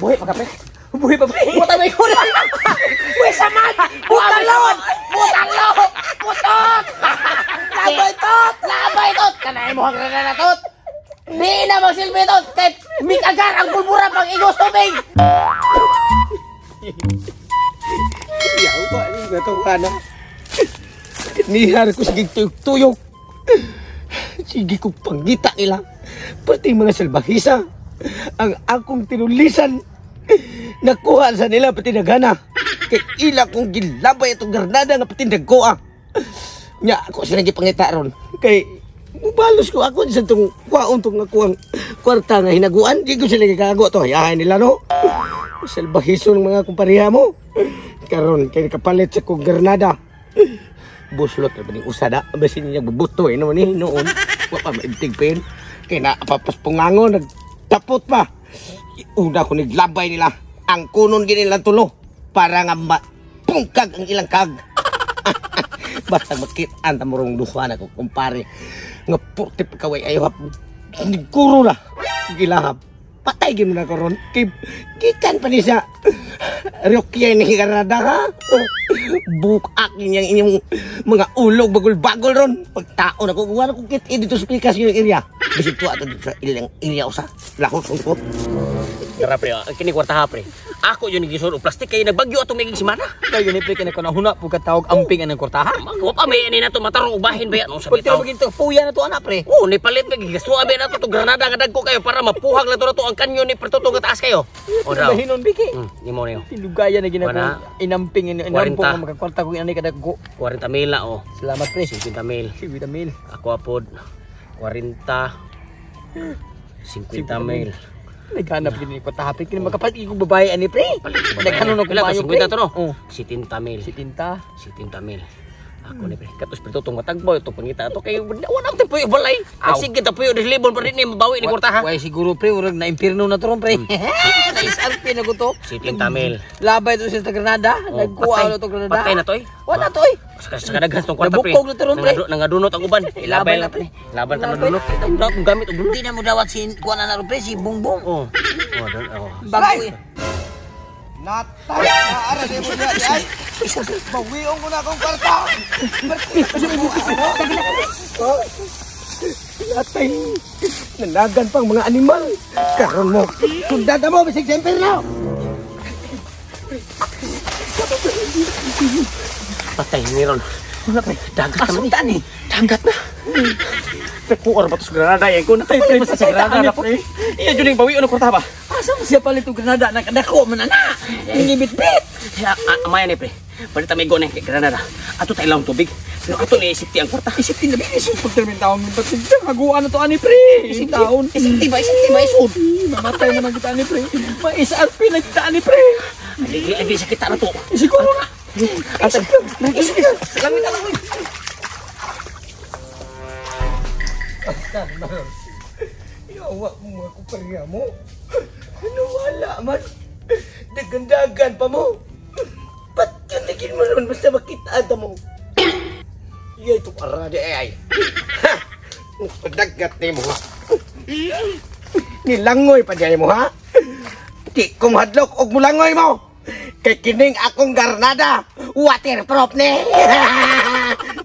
Buhi pa ka, pre. Buhi pa, pre. Buta may ko na. Buhi samad. Butalo. Putot. Labay tot. Kanay mo hanggang na tot. Di na magsilbi tot. Kahit mikagar ang pulbura pag igos tubig. Yaw ba? Ito ka na. Nihar ko sige tuyok. Sige ko panggita nila. Pati mga salbahisa. Ang akong tinulisan. Nakuha sa nila pati nagana. Kay ila kong gilabay itong garnada nga pati nagkuha. Nya ako sila gipangita ron. Kay mubalos ko ako sa itong kwaon itong nakuhang kwarta nga hinaguan. Di ko sila gagago ito. Hayahay nila no. Salbahiso ng mga kumpariha mo. Karon kay kapalit sa kong garnada. Buslot na ba ning usada? Basin niya bubuto no ni noon. Wa pa maibtig pa yun. Kaya napapos pungango, nagtapot pa. Una ko naglabay nila. Ang kunon ginilang tulo. Para nga mapungkag ang ilang kag. Basta makitaan ta morong duha na ko kumpare. Nga purti pagkaway ayaw hap. Nigkuro na. Gilahap. Patay gino na ko ron. Gikan pa ni sa Rokya ni Garnada ha. Bukak niya inyong mga ulog bagol-bagol ron. Pagtao na ko, wala ko kit dito sa pikas yung area. Bisip to ato sa ilang area usa. Lahot ungkot. Tara pre, kini kwarta ha pre. Ako yun nagisuot plastic kay nagbagyo atong maging semana. Kayo ni pre kay nakunahuna pugka tawag amping anang kwarta ha. Wa pa may ani nato matarong ubahin ba yan sa Pagtaw bitaw. maging to puya na to ana pre. Oh, ni palit pa gigasto abi nato to granada nga dagko kayo para mapuhag na to ang kanyo ni pertuto nga taas kayo. O daw. Bahinon biki. Imo niyo. Tilugaya na ginako inamping inampong 40. nga magkakwarta ko ani kadagko. 40 mil na oh. Salamat pre. 50 mil. 50 mil. Ako apod 40 50 mil. Naghanap din ni patahapit kini makapalit ko babae ani pre. Naghanon ko maayo pre. Ito no. Oh. 70 mil. Si Tinta. 70 mil. Ako ni pre. Katos pre tong matagbo ito pangita to kay wala man puyo balay. Sige ta puyo dislibon pa rin ni mabawi ni kurta ha. Way siguro pre urag na impierno na to ron pre. Isarpi na ko to. 70 mil. Labay to sa Granada. Nagkuha na to Granada. Patay na to eh. Wala to eh. Sa kadaghan tong kwarta pre. Nabukog na to ron pre. Nangadunot ang uban. Labay na pre. Laban ta nadunot. Ito na akong gamit og dunot. Hindi na mo dawat si kuha na ron pre si Bongbong. Oh. Oh, don oh. Bago eh. Natay na ara di mo diya di ay. Bawiong ko na akong kwarta. Natay. Nanagan pang mga animal. Karon mo. Sundada mo bisig semper na. Patay ni ron. Wala pre. Dagat naman Asunta ni. Dagat na. Puor ba to sa Granada yan ko natay pre sa Granada pre. Iya jud ning bawi ano kurta ba? Asa mo siya palit og Granada nakadako man ana. Ngibit-bit. Siya amaya ni pre. Balita may gone kay Granada. Ato tay lang tubig. Pero ato ni isipti ang kwarta. Isipin na bilis pag termin taon mo pati haguan na to ani pre. Taon. Isipti ba isud. Mamatay naman kita ani pre. Mais-RP na kita ani pre. Ay sa kita na to. Siguro nga. Ate, langit na lang. Yawa mo mga kumpariya mo. Ano wala man. Dagandagan pa mo. Ba't kantigin mo nun basta makita mo? Iya itu para di ay. Pagdagat ni mo. Nilangoy pa diay mo ha? Di kong hadlok og mulangoy mo. Kay kining akong Granada, waterproof ni.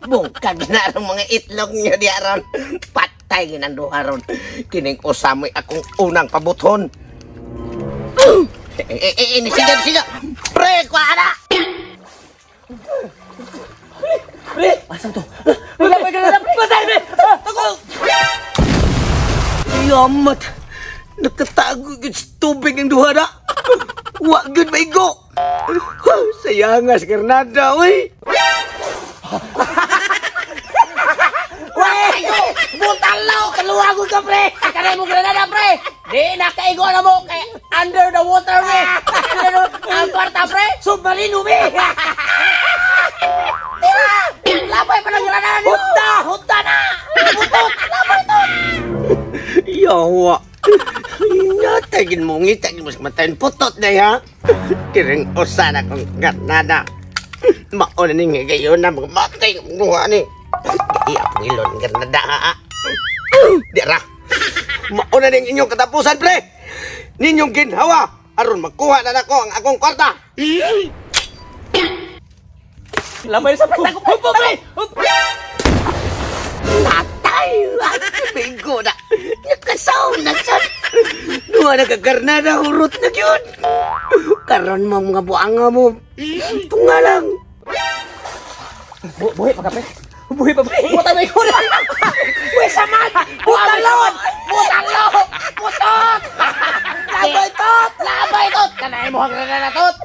Bungkag na ang mga itlog niyo di aron. Patay ginanduha ron. Kining usamoy akong unang pabuton. Ini siga. Pre, kuara. Pre! Asa to? Wala pa Granada pre! Patay pre! Ako! Yamat. Nakatago gud sa tubig ang duha na. Wa gud maigo. Sayangas Granada, uy! Wey! Butalaw! Kaluwago ka, pre! Kanay mo Granada, pre! Di na kaigo na mo kay under the water, pre! Under ang kwarta, pre! Submarino, pre! Tira! Labay pa ng Granada niyo! Hutta na! Butot! Labay to! Yawa. Natagin mo ngitagin mo sa matayin putot na ya. Kiring usana kong Granada. Mauna ning gayon na mga matay ng buha ni. Iya pangilon ng Granada ha. Dira. Mauna ning inyong katapusan pre. Ninyong ginhawa. aron magkuha na nako ang akong kwarta. Lamay sa pagtako, pre! Natay! Ay, bigo na. Nakasaw na siya. Nuha na kagarnada, hurot na yun. Karon mo mga buanga mo. Ito nga lang. Buhay pa ka, pre! Buhay pa, pre! Puta may kulang! Buhay saman! Putalot! Putalot! Putot! Labay tot! Labay tot! Kanay mo hanggang na tot!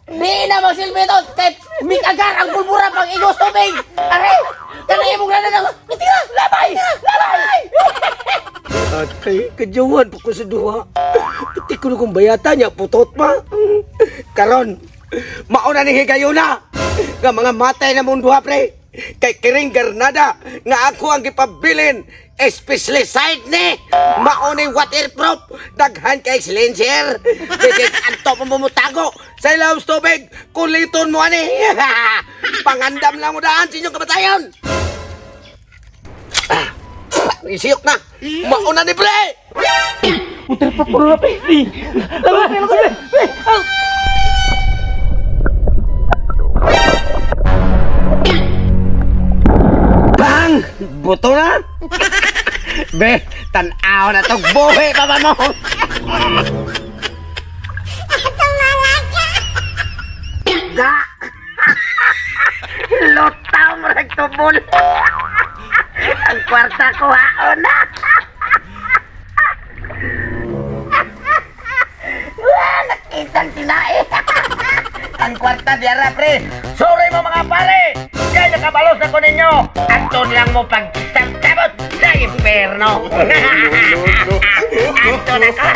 Di na magsilbi tot! Kay mikagar ang pulbura pag igos tubig! Are! Kanay mo granada na! Tingnan! Labay! Labay! At kay kajawan po ko sa duha. Pati ko na kong bayata niya, putot pa. Karon, mauna ni higayon na. Nga mga matay na mong duha, pre. Kay kiring garnada nga ako ang gipabilin. Especially side ni. Maunay waterproof. Daghan kay silencer. Bigay anto pamumutago. Sa ilaw sa tubig. Kuliton mo ani. Pangandam lang mo daan sa inyong kamatayon. Isiyok na. Mauna ni pre. Putar pa puro na, pre! Labay! Labay! Pre! Bang! Buto na. Be, tanaw na tong buhi pa ba mo? Da! Lutaw mo nagtubol. Ang kwarta ko haon na. Nakitang tinae. Ang kwarta diara, pre. Sorry mo mga pare. Kaya nakabalos ako ninyo. Anton lang mo pag-sabot sa impyerno. Anton ako.